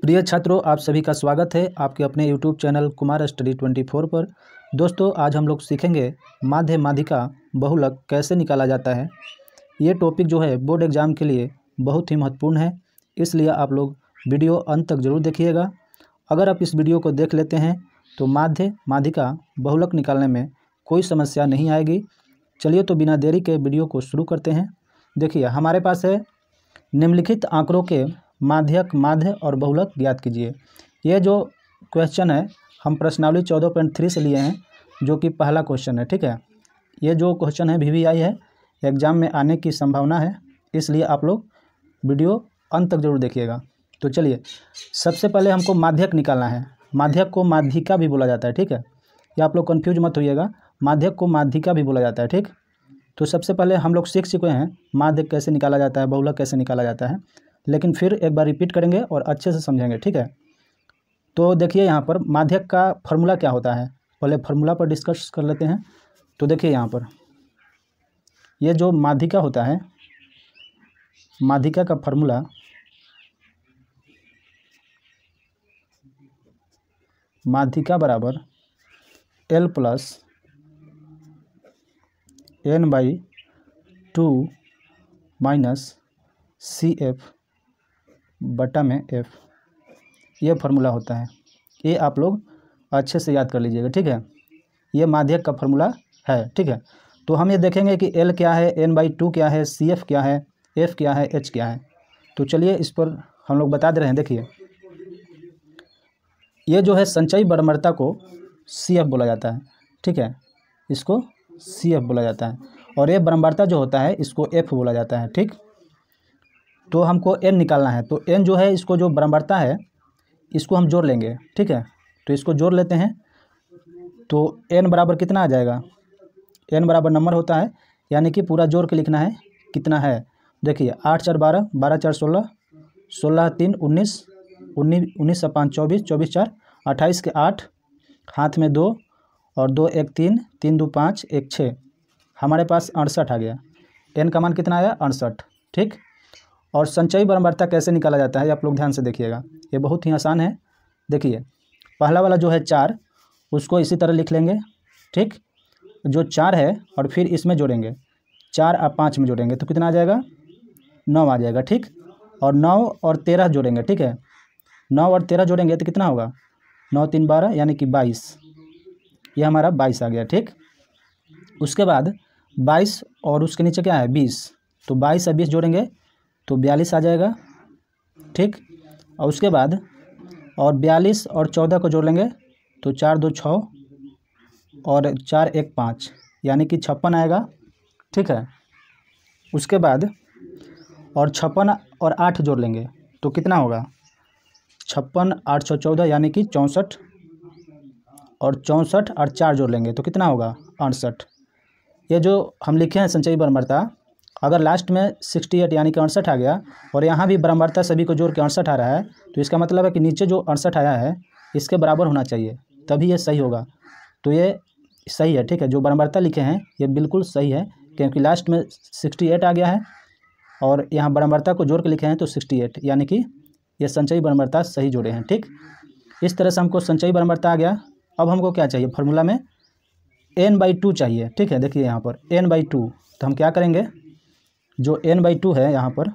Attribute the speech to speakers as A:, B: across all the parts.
A: प्रिय छात्रों, आप सभी का स्वागत है आपके अपने YouTube चैनल कुमार स्टडी 24 पर। दोस्तों, आज हम लोग सीखेंगे माध्य माध्यिका बहुलक कैसे निकाला जाता है। ये टॉपिक जो है बोर्ड एग्ज़ाम के लिए बहुत ही महत्वपूर्ण है, इसलिए आप लोग वीडियो अंत तक ज़रूर देखिएगा। अगर आप इस वीडियो को देख लेते हैं तो माध्य माध्यिका बहुलक निकालने में कोई समस्या नहीं आएगी। चलिए तो बिना देरी के वीडियो को शुरू करते हैं। देखिए, हमारे पास है निम्नलिखित आंकड़ों के माध्यक माध्य और बहुलक ज्ञात कीजिए। ये जो क्वेश्चन है हम प्रश्नावली 14.3 से लिए हैं, जो कि पहला क्वेश्चन है। ठीक है, ये जो क्वेश्चन है VVI है, एग्ज़ाम में आने की संभावना है, इसलिए आप लोग वीडियो अंत तक जरूर देखिएगा। तो चलिए, सबसे पहले हमको माध्यक निकालना है। माध्यक को माध्यिका भी बोला जाता है। ठीक है, ये आप लोग कन्फ्यूज मत होइएगा, माध्यक को माध्यिका भी बोला जाता है। ठीक, तो सबसे पहले हम लोग सीख चुके हैं माध्यक कैसे निकाला जाता है, बहुलक कैसे निकाला जाता है, लेकिन फिर एक बार रिपीट करेंगे और अच्छे से समझेंगे। ठीक है, तो देखिए यहाँ पर माध्यक का फॉर्मूला क्या होता है, पहले फार्मूला पर डिस्कस कर लेते हैं। तो देखिए यहाँ पर ये जो माध्यिका होता है, माध्यिका का फॉर्मूला माध्यिका बराबर L plus n/2 minus CF बटा में F, ये फार्मूला होता है। ये आप लोग अच्छे से याद कर लीजिएगा। ठीक है, ये माध्यक का फार्मूला है। ठीक है, तो हम ये देखेंगे कि L क्या है, n/2 क्या है, CF क्या है, F क्या है, H क्या है। तो चलिए इस पर हम लोग बता दे रहे हैं। देखिए, ये जो है संचयी बारंबारता को CF बोला जाता है। ठीक है, इसको CF बोला जाता है, और ये बारंबारता जो होता है इसको F बोला जाता है। ठीक, तो हमको n निकालना है, तो n जो है इसको जो बारंबारता है इसको हम जोड़ लेंगे। ठीक है, तो इसको जोड़ लेते हैं, तो n बराबर कितना आ जाएगा, n बराबर नंबर होता है, यानी कि पूरा जोड़ के लिखना है कितना है। देखिए 8 4 12, 12 4 16, 16 3 19, 19 से 5 24, 24 4 28 के 8, हाथ में 2 और 2 1 3, 3 2 5, 1 6, हमारे पास 68 आ गया। n का मान कितना आया, 68। ठीक, और संचयी बारंबारता कैसे निकाला जाता है आप लोग ध्यान से देखिएगा, ये बहुत ही आसान है। देखिए, पहला वाला जो है 4, उसको इसी तरह लिख लेंगे। ठीक, जो 4 है और फिर इसमें जोड़ेंगे, 4 और 5 में जोड़ेंगे तो कितना आ जाएगा, 9 आ जाएगा। ठीक, और 9 और 13 जोड़ेंगे। ठीक है, 9 और 13 जोड़ेंगे तो कितना होगा, 9 3 12, यानी कि 22, ये हमारा 22 आ गया। ठीक, उसके बाद 22 और उसके नीचे क्या है 20, तो 22 और 20 जोड़ेंगे तो 42 आ जाएगा। ठीक, और उसके बाद और 42 और 14 को जोड़ लेंगे तो 4 2 6 और 4 1 5, यानी कि 56 आएगा। ठीक है, उसके बाद और 56 और 8 जोड़ लेंगे तो कितना होगा, 56 8 14, यानी कि 64, और 64 और 4 जोड़ लेंगे तो कितना होगा, 68। ये जो हम लिखे हैं संचयी बारंबारता, अगर लास्ट में 68 यानी कि 68 आ गया और यहाँ भी बारंबारता सभी को जोड़ के 68 आ रहा है, तो इसका मतलब है कि नीचे जो 68 आया है इसके बराबर होना चाहिए, तभी ये सही होगा। तो ये सही है। ठीक है, जो बारंबारता लिखे हैं ये बिल्कुल सही है, क्योंकि लास्ट में 68 आ गया है और यहाँ बारंबारता को जोड़ के लिखे हैं तो 68, यानी कि ये संचयी बारंबारता सही जोड़े हैं। ठीक, इस तरह से हमको संचयी बारंबारता आ गया। अब हमको क्या चाहिए, फार्मूला में n/2 चाहिए। ठीक है, देखिए यहाँ पर n/2, तो हम क्या करेंगे, जो n/2 है यहाँ पर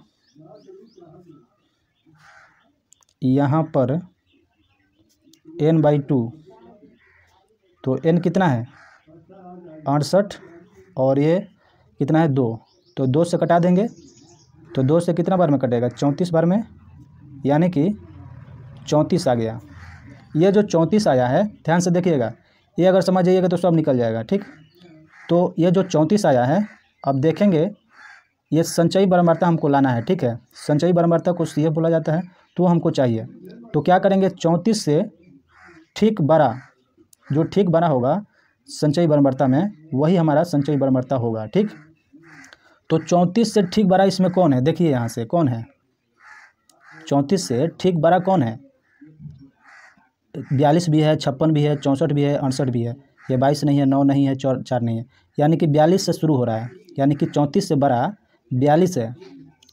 A: n/2, तो n कितना है 68, और ये कितना है 2, तो 2 से कटा देंगे तो 2 से कितना बार में कटेगा, 34 बार में, यानी कि 34 आ गया। ये जो 34 आया है, ध्यान से देखिएगा, ये अगर समझ जाइएगा तो सब निकल जाएगा। ठीक, तो ये जो 34 आया है, अब देखेंगे ये संचयी बारंबारता हमको लाना है। ठीक है, संचयी बारंबारता को CF बोला जाता है, तो हमको चाहिए। तो क्या करेंगे, 34 से ठीक बड़ा, जो ठीक बड़ा होगा संचयी बारंबारता में, वही हमारा संचयी बारंबारता होगा। ठीक, तो 34 से ठीक बड़ा इसमें कौन है, देखिए यहाँ से कौन है, 34 से ठीक बड़ा कौन है, 42 भी है, 56 भी है, 64 भी है, 68 भी है। ये 22 नहीं है, 9 नहीं है, 4 नहीं है, यानी कि 42 से शुरू हो रहा है, यानी कि 34 से बड़ा 42 है,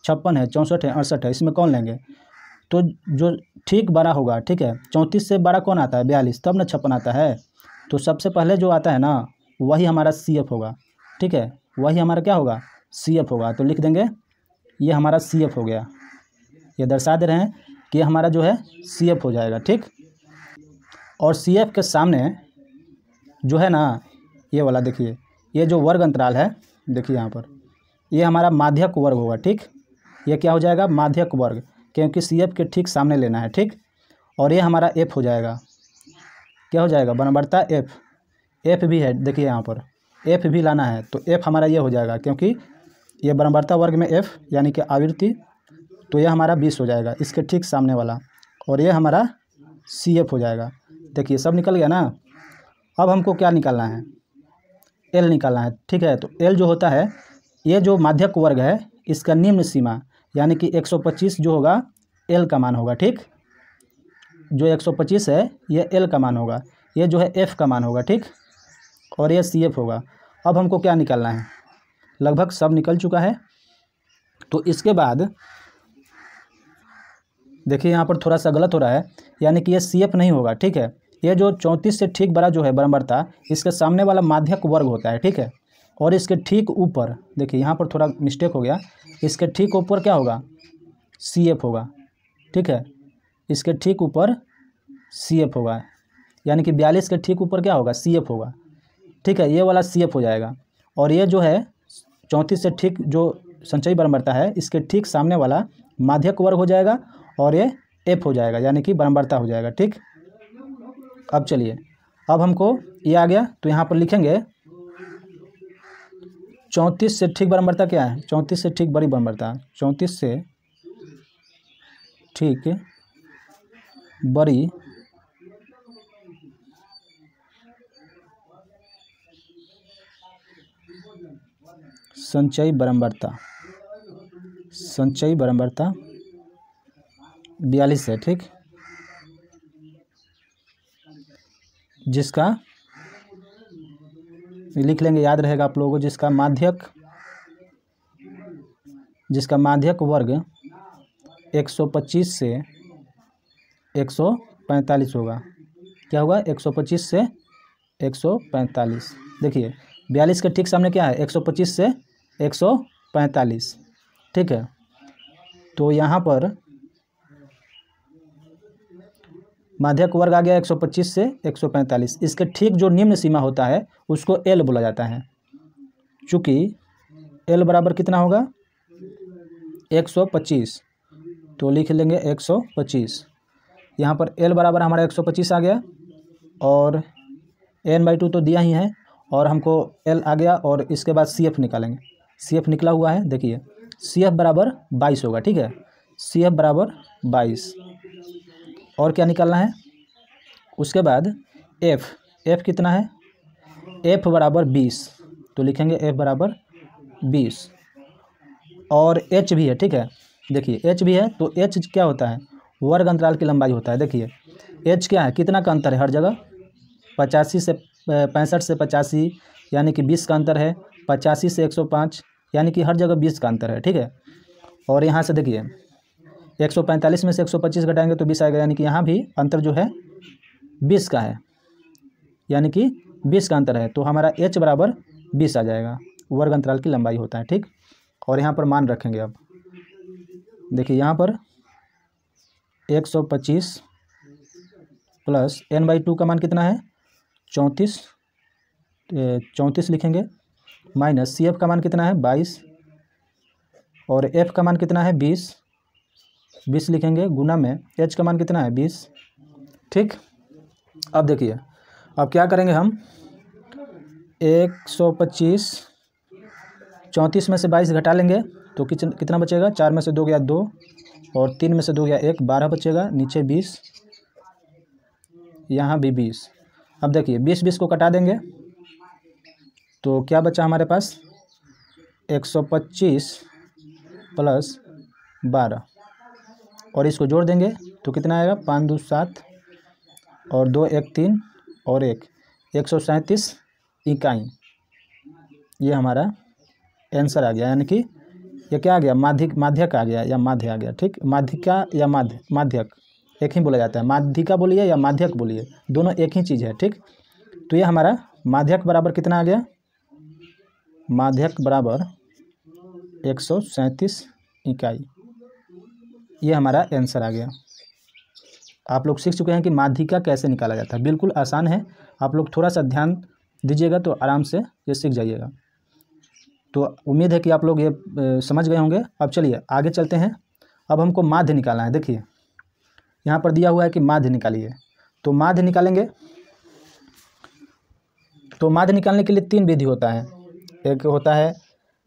A: 56 है, 64 है, 68 है, इसमें कौन लेंगे, तो जो ठीक बड़ा होगा, ठीक है, 34 से बड़ा कौन आता है 42, तब ना 56 आता है। तो सबसे पहले जो आता है ना वही हमारा CF होगा, ठीक है, वही हमारा क्या होगा CF होगा। तो लिख देंगे ये हमारा CF हो गया, ये दर्शा दे रहे हैं कि हमारा जो है CF हो जाएगा, ठीक। और CF के सामने जो है ना ये वाला देखिए, ये जो वर्ग अंतराल है देखिए यहाँ पर, ये हमारा माध्यक वर्ग होगा, ठीक। ये क्या हो जाएगा माध्यक वर्ग, क्योंकि CF के ठीक सामने लेना है, ठीक। और ये हमारा F हो जाएगा, क्या हो जाएगा बराबरता F भी है, देखिए यहाँ पर F भी लाना है, तो F हमारा ये हो जाएगा, क्योंकि ये बराबरता वर्ग में F यानी कि आवृत्ति, तो ये हमारा 20 हो जाएगा इसके ठीक सामने वाला, और ये हमारा CF हो जाएगा। देखिए सब निकल गया ना। अब हमको क्या निकालना है, L निकालना है, ठीक है। तो L जो होता है, ये जो माध्यक वर्ग है इसका निम्न सीमा यानी कि 125 जो होगा L का मान होगा, ठीक। जो 125 है ये L का मान होगा, ये जो है F का मान होगा, ठीक। और ये CF होगा। अब हमको क्या निकालना है, लगभग सब निकल चुका है। तो इसके बाद देखिए यहाँ पर थोड़ा सा गलत हो रहा है, यानी कि ये CF नहीं होगा, ठीक है। ये जो 34 से ठीक बड़ा जो है बराबरता, इसके सामने वाला माध्यक वर्ग होता है, ठीक है। और इसके ठीक ऊपर देखिए यहाँ पर थोड़ा मिस्टेक हो गया, इसके ठीक ऊपर क्या होगा CF होगा, ठीक है। इसके ठीक ऊपर CF होगा, यानी कि 42 के ठीक ऊपर क्या होगा CF होगा, ठीक है। ये वाला CF हो जाएगा। और ये जो है 34 से ठीक जो संचयी बराबरता है इसके ठीक सामने वाला माध्यक वर्ग हो जाएगा, और ये F हो जाएगा यानी कि बराबरता हो जाएगा, ठीक। अब चलिए, अब हमको ये आ गया, तो यहाँ पर लिखेंगे 34 से ठीक बराबरता क्या है, 34 से ठीक बड़ी बराबरता, 34 से ठीक बड़ी संचयी बराबरता, संचयी बराबरता 42 है, ठीक। जिसका लिख लेंगे, याद रहेगा आप लोगों को, जिसका माध्यक वर्ग 125 से 145 होगा। क्या होगा 125 से 145। देखिए 42 के ठीक सामने क्या है 125 से 145, ठीक है। तो यहाँ पर माध्यक वर्ग आ गया 125 से 145, इसके ठीक जो निम्न सीमा होता है उसको L बोला जाता है। चूँकि L बराबर कितना होगा 125, तो लिख लेंगे 125। यहाँ पर L बराबर हमारा 125 आ गया, और n/2 तो दिया ही है, और हमको L आ गया, और इसके बाद CF निकालेंगे। CF निकला हुआ है, देखिए CF बराबर 22 होगा, ठीक है। CF बराबर 22। और क्या निकालना है उसके बाद F कितना है, F बराबर 20, तो लिखेंगे F बराबर 20। और H भी है, ठीक है। देखिए H भी है, तो H क्या होता है वर्ग अंतराल की लंबाई होता है। देखिए H क्या है, कितना का अंतर है हर जगह 65 से 85 यानी कि 20 का अंतर है, 85 से 105 यानी कि हर जगह 20 का अंतर है, ठीक है। और यहाँ से देखिए 145 में से 125 घटाएंगे तो 20 आएगा, यानी कि यहाँ भी अंतर जो है 20 का है, यानी कि 20 का अंतर है। तो हमारा H बराबर 20 आ जाएगा, वर्ग अंतराल की लंबाई होता है, ठीक। और यहाँ पर मान रखेंगे। अब देखिए यहाँ पर 125 प्लस n/2 का मान कितना है 34 लिखेंगे, माइनस CF का मान कितना है 22, और F का मान कितना है 20 लिखेंगे, गुना में H का मान कितना है 20, ठीक। अब देखिए अब क्या करेंगे हम, 125 34 में से 22 घटा लेंगे तो कितना बचेगा, 4 में से 2 गया 2, और 3 में से 2 गया 1, 12 बचेगा, नीचे 20, यहाँ भी 20। अब देखिए 20 को कटा देंगे तो क्या बचा हमारे पास 125 प्लस 12, और इसको जोड़ देंगे तो कितना आएगा 5 2 7, और 2 1 3, और 137 इकाई। ये हमारा आंसर आ गया, यानी कि ये क्या आ गया, माध्यक आ गया या माध्य आ गया, ठीक। माध्यिका या माध्यक एक ही बोला जाता है, माध्यिका बोलिए या माध्यक बोलिए, दोनों एक ही चीज़ है, ठीक। तो ये हमारा माध्यक बराबर कितना आ गया, माध्यक बराबर 137 इकाई, ये हमारा आंसर आ गया। आप लोग सीख चुके हैं कि माध्यिका कैसे निकाला जाता है, बिल्कुल आसान है। आप लोग थोड़ा सा ध्यान दीजिएगा तो आराम से ये सीख जाइएगा। तो उम्मीद है कि आप लोग ये समझ गए होंगे। अब चलिए आगे चलते हैं। अब हमको माध्य निकालना है। देखिए यहाँ पर दिया हुआ है कि माध्य निकालिए, तो माध्य निकालेंगे। तो माध्य निकालने के लिए 3 विधि होता है। एक होता है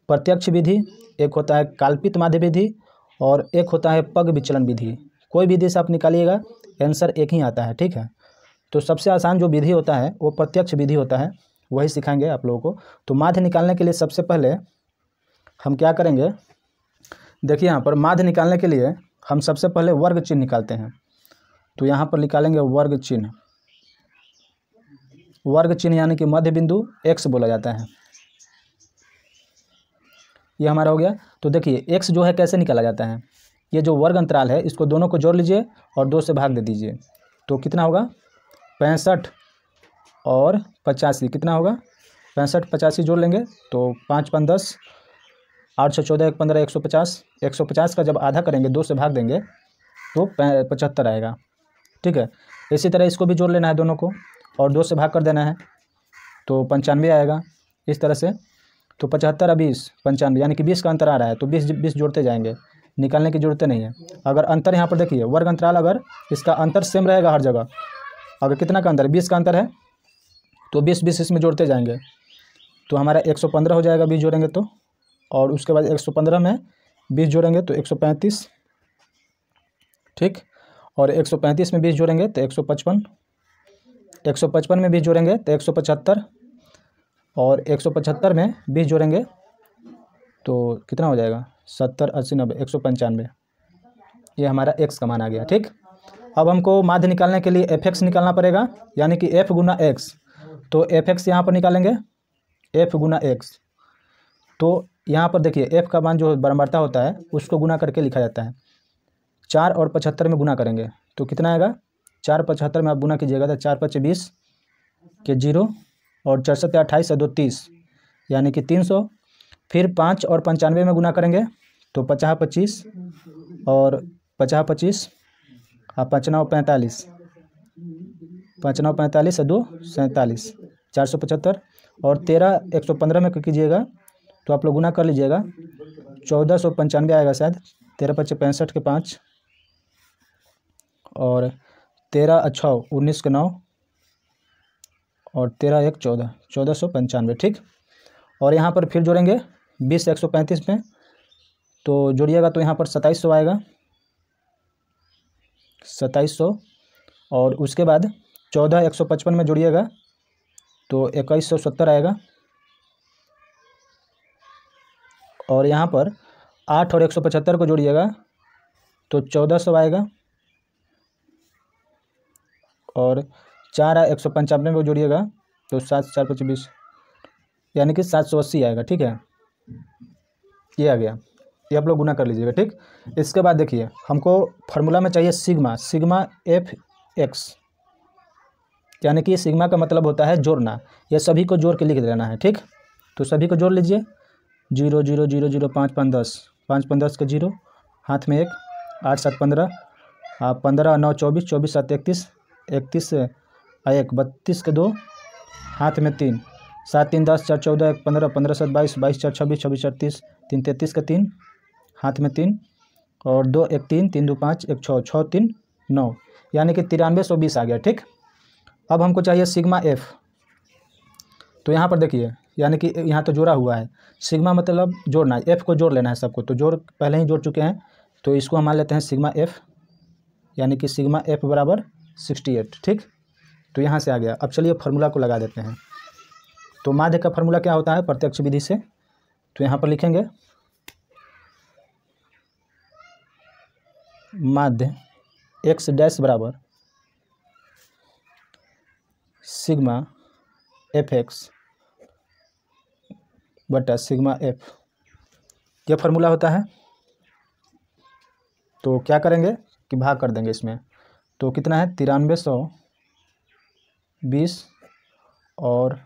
A: प्रत्यक्ष विधि, एक होता है काल्पित माध्य विधि, और एक होता है पग विचलन विधि। कोई विधि से आप निकालिएगा आंसर एक ही आता है, ठीक है। तो सबसे आसान जो विधि होता है वो प्रत्यक्ष विधि होता है, वही सिखाएंगे आप लोगों को। तो माध्य निकालने के लिए सबसे पहले हम क्या करेंगे, देखिए यहाँ पर माध्य निकालने के लिए हम सबसे पहले वर्ग चिन्ह निकालते हैं। तो यहाँ पर निकालेंगे वर्ग चिन्ह। वर्ग चिन्ह यानी कि मध्य बिंदु x बोला जाता है, ये हमारा हो गया। तो देखिए x जो है कैसे निकाला जाता है, ये जो वर्ग अंतराल है इसको दोनों को जोड़ लीजिए और 2 से भाग दे दीजिए। तो कितना होगा, 65 और 85 कितना होगा, 65 85 जोड़ लेंगे तो 5 5 10, 8 6 14 1 15 150। 150 का जब आधा करेंगे 2 से भाग देंगे तो 75 आएगा, ठीक है। इसी तरह इसको भी जोड़ लेना है दोनों को और 2 से भाग कर देना है तो 95 आएगा, इस तरह से। तो 75 और 20 95 यानी कि 20 का अंतर आ रहा है, तो 20 जोड़ते जाएंगे, निकालने की जरूरत नहीं है। अगर अंतर यहाँ पर देखिए वर्ग अंतराल, अगर इसका अंतर सेम रहेगा हर जगह, अगर कितना का अंतर है, 20 का अंतर है, तो 20 इसमें जोड़ते जाएंगे तो हमारा 115 हो जाएगा 20 जोड़ेंगे तो। और उसके बाद 115 में 20 जोड़ेंगे तो 135, ठीक। और 135 में 20 जोड़ेंगे तो 155, 155 में 20 जोड़ेंगे तो 175, और 175 में 20 जोड़ेंगे तो कितना हो जाएगा, 70 80 90 195। ये हमारा x का मान आ गया, ठीक। अब हमको माध्य निकालने के लिए f(x) निकालना पड़ेगा, यानी कि f गुना x। तो f(x) यहाँ पर निकालेंगे, f गुना x। तो यहाँ पर देखिए f का मान जो बराबरता होता है उसको गुना करके लिखा जाता है। 4 और 75 में गुना करेंगे तो कितना आएगा, 4 75 में आप गुना कीजिएगा तो 4 5 20 के 0, और 4 7 28 2 30 यानी कि 300। फिर 5 और 95 में गुना करेंगे तो 50 25, और 50 25 5 9 45, 5 9 45 2 47 475, और 13 115 में कीजिएगा तो आप लोग गुना कर लीजिएगा 1495 आएगा शायद। 13 5 65 के 5, और 13 अच्छा 19 के 9, और 13 1 14 1495, ठीक। और यहाँ पर फिर जोड़ेंगे 20 135 में, तो जोड़िएगा तो यहाँ पर 2700 आएगा, 2700। और उसके बाद 14 155 में जोड़िएगा तो 2170 आएगा, और यहाँ पर 8 और 175 को जोड़िएगा तो 1400 आएगा, और 4 195 को जोड़िएगा तो 7 4 25 यानी कि 780 आएगा, ठीक है। ये आ गया, ये आप लोग गुना कर लीजिएगा, ठीक। इसके बाद देखिए हमको फार्मूला में चाहिए सिग्मा f(x), यानी कि सिग्मा का मतलब होता है जोड़ना। ये सभी को जोड़ के लिख देना है, ठीक। तो सभी को जोड़ लीजिए, 0 0 0 0 5 5 10, 5 5 10 के 0, हाथ में 1, 8 7 15, 15 9 24, 24 7 31, 31 1 32 के 2, हाथ में 3, 7 3 10 4 14 1 15, 15 7 22, 22 4 26, 26 4 30, 3 33 के 3, हाथ में 3, और 2 1 3, 3 2 5, 1 6, 6 3 9, यानी कि 9320 आ गया, ठीक। अब हमको चाहिए सिग्मा f। तो यहाँ पर देखिए यानी कि यहाँ तो जोड़ा हुआ है, सिग्मा मतलब जोड़ना है, f को जोड़ लेना है सबको, तो जोड़ पहले ही जोड़ चुके हैं तो इसको हम मान लेते हैं सिग्मा f, यानी कि सिग्मा f बराबर 68, ठीक। तो यहाँ से आ गया। अब चलिए फार्मूला को लगा देते हैं। तो माध्य का फार्मूला क्या होता है प्रत्यक्ष विधि से, तो यहाँ पर लिखेंगे माध्य x डैश बराबर सिग्मा f(x) बटा सिग्मा f ये फार्मूला होता है। तो क्या करेंगे कि भाग कर देंगे इसमें। तो कितना है 9320 और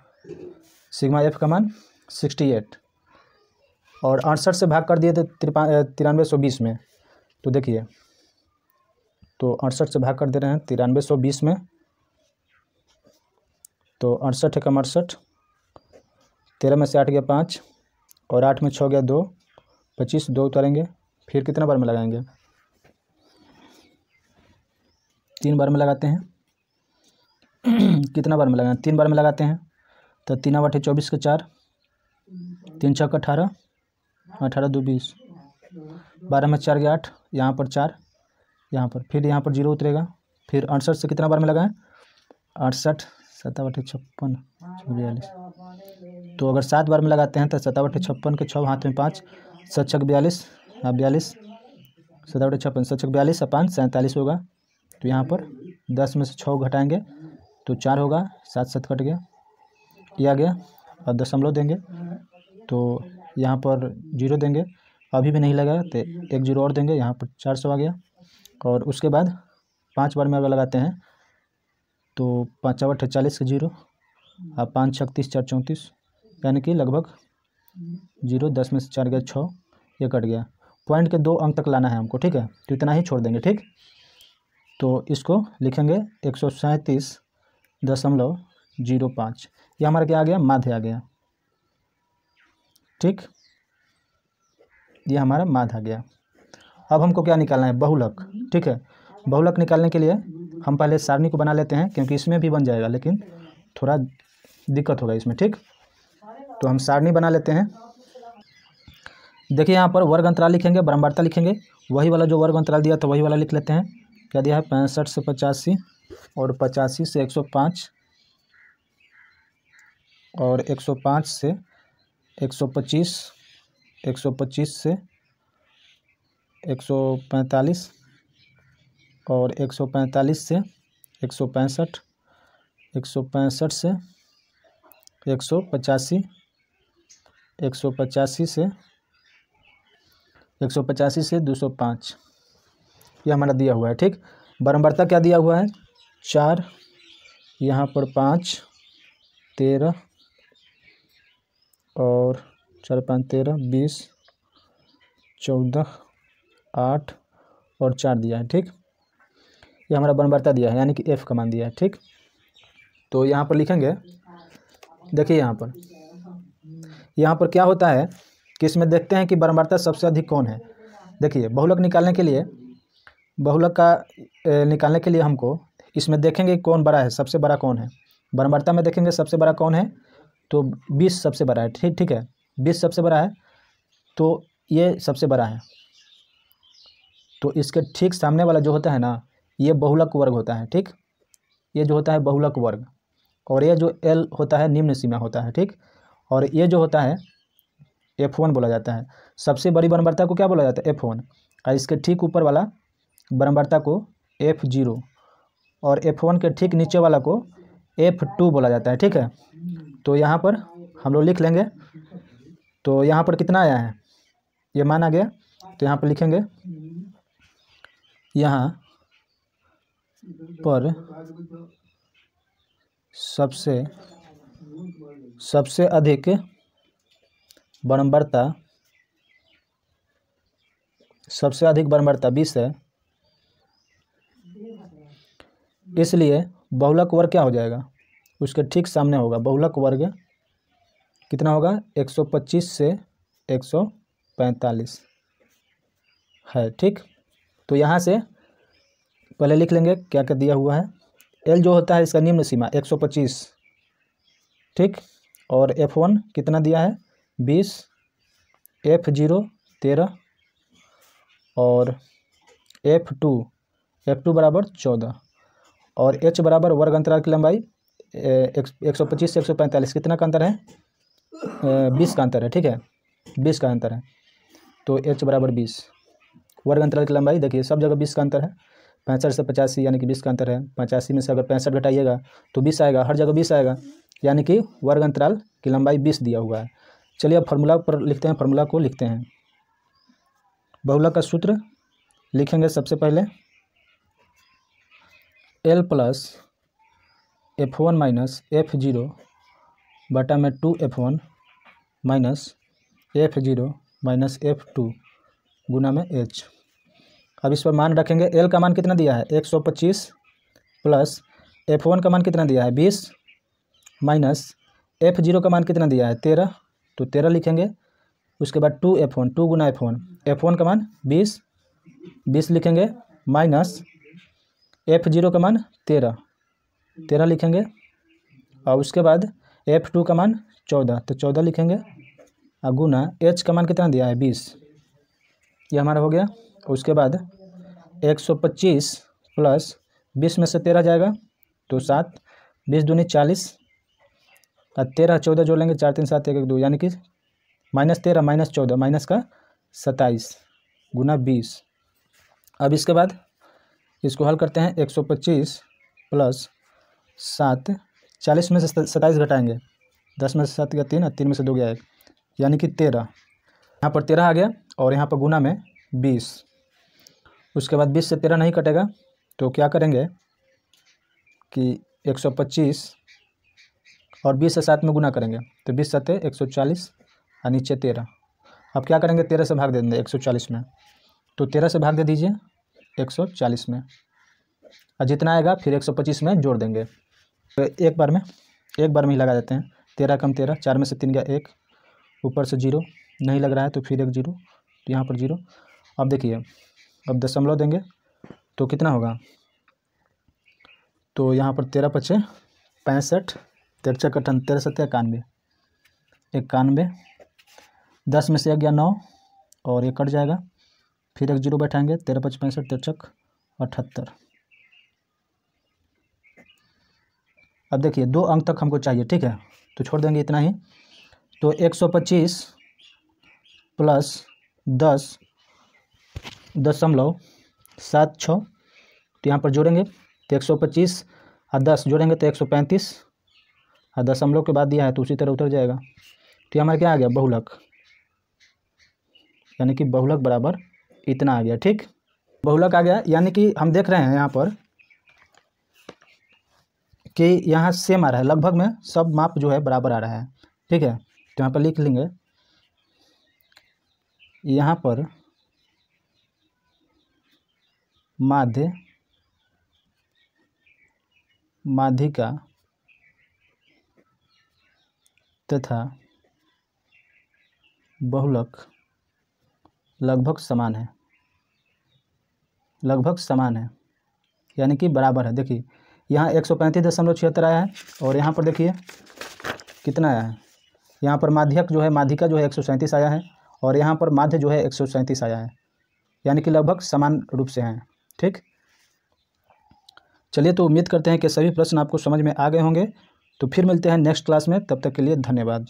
A: सिग्मा एफ का मान 68 और 68 से भाग कर दिए थे 9320 में। तो देखिए, तो 68 से भाग कर दे रहे हैं 9320 में। तो 68 एकम 68, 13 में से 8 गया 5 और 8 में 6 गया 2, 25, 2 उतारेंगे। फिर कितना बार में लगाएंगे, 3 बार में लगाते हैं। कितना बार में लगाएं, 3 बार में लगाते हैं। तो 3 8 24 के 4, 3 6 18, 18 2 20, 12 में 4 गया 8, यहाँ पर 4, यहाँ पर फिर यहाँ पर 0 उतरेगा। फिर 68 से कितना बार में लगाएं, 68 7 8 56 42। तो अगर 7 बार में लगाते हैं तो 7 8 56 के 6 हाथ में 5, 7 6 42, 42, 7 8 56, 7 6 42 और 5 47 होगा। तो यहाँ पर 10 में से 6 घटाएंगे तो 4 होगा, 7 7 कट गया, ये आ गया। और दशमलव देंगे तो यहाँ पर 0 देंगे, अभी भी नहीं लगा तो 1 0 और देंगे, यहाँ पर 400 आ गया। और उसके बाद 5 बार में अगर लगाते हैं तो 5 8 40 के 0 और 5 36 4 34, यानी कि लगभग 0, 10 में से 4 गया 6, ये कट गया। पॉइंट के 2 अंक तक लाना है हमको, ठीक है। तो इतना ही छोड़ देंगे, ठीक। तो इसको लिखेंगे 137.05। ये हमारा क्या आ गया, माध्य आ गया, ठीक। ये हमारा माध्य आ गया। अब हमको क्या निकालना है, बहुलक, ठीक है। बहुलक निकालने के लिए हम पहले सारणी को बना लेते हैं, क्योंकि इसमें भी बन जाएगा लेकिन थोड़ा दिक्कत होगा इसमें, ठीक। तो हम सारणी बना लेते हैं। देखिए यहाँ पर वर्ग अंतराल लिखेंगे, बारंबारता लिखेंगे, वही वाला जो वर्ग अंतराल दिया था वही वाला लिख लेते हैं। क्या दिया है, 65 से 85 और 85 से 105 और 105 से 125, 125 से 145 और 145 से 165, 165 से 185, 185 से 185 से 205, ये हमारा दिया हुआ है, ठीक। बारंबारता क्या दिया हुआ है, 4, यहाँ पर 5 13 और 4 5 13 20 14 8 और 4 दिया है, ठीक। ये हमारा बारंबारता दिया है, यानी कि एफ का मान दिया है, ठीक। तो यहाँ पर लिखेंगे, देखिए यहाँ पर क्या होता है कि इसमें देखते हैं कि बारंबारता सबसे अधिक कौन है। देखिए बहुलक निकालने के लिए, बहुलक का निकालने के लिए हमको इसमें देखेंगे कौन बड़ा है, सबसे बड़ा कौन है। बारंबारता में देखेंगे सबसे बड़ा कौन है, तो 20 सबसे बड़ा है, ठीक है। 20 सबसे बड़ा है, तो ये सबसे बड़ा है। तो इसके ठीक सामने वाला जो होता है ना, ये बहुलक वर्ग होता है, ठीक। ये जो होता है बहुलक वर्ग, और ये जो L होता है निम्न सीमा होता है, ठीक। और ये जो होता है F1 बोला जाता है। सबसे बड़ी बारंबारता को क्या बोला जाता है, F1। और इसके ठीक ऊपर वाला बारंबारता को F0 और F1 के ठीक नीचे वाला को F2 बोला जाता है, ठीक है। तो यहाँ पर हम लोग लिख लेंगे। तो यहाँ पर कितना आया है, ये मान आ गया। तो यहाँ पर लिखेंगे, यहाँ पर सबसे अधिक बारंबारता 20 है, इसलिए बहुलक वर्ग क्या हो जाएगा, उसके ठीक सामने होगा। बहुलक वर्ग कितना होगा, 125 से 145 है, ठीक। तो यहाँ से पहले लिख लेंगे क्या क्या दिया हुआ है। L जो होता है इसका निम्न सीमा 125, ठीक। और F1 कितना दिया है, 20, F0 13 और F2 बराबर 14 और H बराबर वर्ग अंतराल की लंबाई 125 से 145, कितना का अंतर है, 20 का अंतर है, ठीक है। 20 का अंतर है, तो H बराबर 20। वर्ग अंतराल की लंबाई देखिए सब जगह 20 का अंतर है। 65 से 85 यानी कि 20 का अंतर है। 85 में से अगर 65 घटाइएगा तो 20 आएगा, हर जगह 20 आएगा, यानी कि वर्ग अंतराल की लंबाई 20 दिया हुआ है। चलिए अब फार्मूला पर लिखते हैं, फार्मूला को लिखते हैं। बहुलक का सूत्र लिखेंगे सबसे पहले L plus F1 minus F0 बटा में 2F1 minus F0 minus F2 गुना में H। अब इस पर मान रखेंगे। L का मान कितना दिया है 125 प्लस F1 का मान कितना दिया है 20 माइनस F0 का मान कितना दिया है 13, तो 13 लिखेंगे। उसके बाद 2F1 2 गुना F1, F1 का मान 20 लिखेंगे माइनस F0 का मान 13 लिखेंगे। और उसके बाद F2 का मान 14, तो 14 लिखेंगे। और गुना H का मान कितना दिया है 20, ये हमारा हो गया। उसके बाद 125 प्लस 20 में से 13 जाएगा तो 7, 20 दूनी 40 और 13 14 जोड़ लेंगे 4 3 7 1 1 2, यानी कि -13 -14 माइनस का 27 गुना 20। अब इसके बाद इसको हल करते हैं। 125 प्लस 7, 40 में से 27 घटाएंगे, 10 में से 7 गया 3 और 3 में से 2 गया 1, यानी कि 13। यहाँ पर 13 आ गया और यहाँ पर गुना में 20। उसके बाद 20 से 13 नहीं कटेगा तो क्या करेंगे कि 125 और 20 से 7 में गुना करेंगे तो 20 7 140 और नीचे 13। अब क्या करेंगे 13 से भाग दे देंगे 140 में, तो 13 से भाग दे दीजिए 140 में और जितना आएगा फिर 125 में जोड़ देंगे। तो एक बार में ही लगा देते हैं। 13 कम 13, 4 में से 3 गया 1, ऊपर से 0 नहीं लग रहा है तो फिर 1 0, तो यहाँ पर 0। अब देखिए अब दशमलव देंगे तो कितना होगा, तो यहाँ पर 13 पचे 65, 13 78 7 91, 10 में से 1 गया 9 और ये कट जाएगा, फिर 1 0 बैठाएंगे, 13 5 65 63 78। अब देखिए 2 अंक तक हमको चाहिए, ठीक है, तो छोड़ देंगे इतना ही। तो 125 प्लस 10.76, तो यहाँ पर जोड़ेंगे तो 125 और 10 जोड़ेंगे तो 135 और दशमलव के बाद दिया है तो उसी तरह उतर जाएगा। तो हमारा क्या आ गया बहुलक, यानी कि बहुलक बराबर इतना आ गया। ठीक, बहुलक आ गया, यानी कि हम देख रहे हैं यहाँ पर कि यहाँ सेम आ रहा है, लगभग में सब माप जो है बराबर आ रहा है। ठीक है, तो यहाँ पर लिख लेंगे, यहाँ पर माध्यिका तथा बहुलक लगभग समान है, यानी कि बराबर है। देखिए यहाँ 135.76 आया है और यहाँ पर देखिए कितना आया है, यहाँ पर माध्यिका जो है 137 आया है और यहाँ पर माध्य जो है 137 आया है, यानी कि लगभग समान रूप से हैं। ठीक, चलिए तो उम्मीद करते हैं कि सभी प्रश्न आपको समझ में आ गए होंगे। तो फिर मिलते हैं नेक्स्ट क्लास में, तब तक के लिए धन्यवाद।